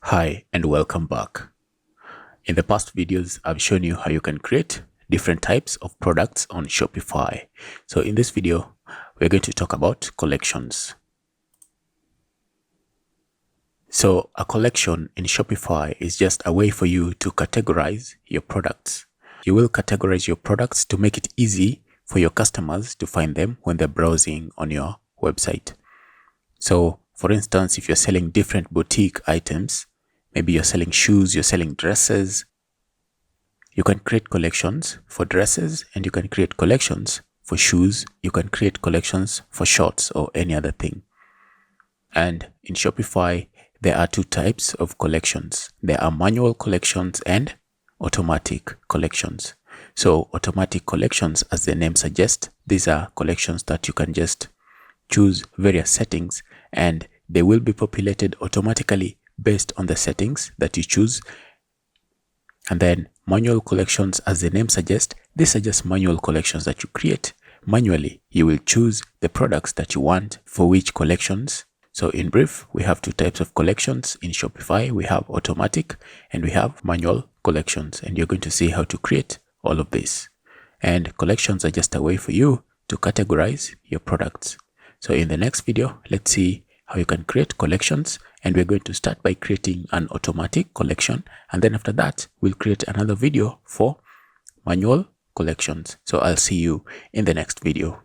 Hi and welcome back. In the past videos, I've shown you how you can create different types of products on Shopify. So in this video, we're going to talk about collections. So a collection in Shopify is just a way for you to categorize your products. You will categorize your products to make it easy for your customers to find them when they're browsing on your website. So for instance, if you're selling different boutique items, maybe you're selling shoes, you're selling dresses, you can create collections for dresses and you can create collections for shoes. You can create collections for shorts or any other thing. And in Shopify, there are two types of collections. There are manual collections and automatic collections. So automatic collections, as the name suggests, these are collections that you can just choose various settings and they will be populated automatically based on the settings that you choose. And then manual collections, as the name suggests, these are just manual collections that you create manually. You will choose the products that you want for which collections. So in brief, we have two types of collections in Shopify. We have automatic and we have manual collections, and you're going to see how to create all of this. And collections are just a way for you to categorize your products. So in the next video, let's see how you can create collections, and we're going to start by creating an automatic collection, and then after that we'll create another video for manual collections. So I'll see you in the next video.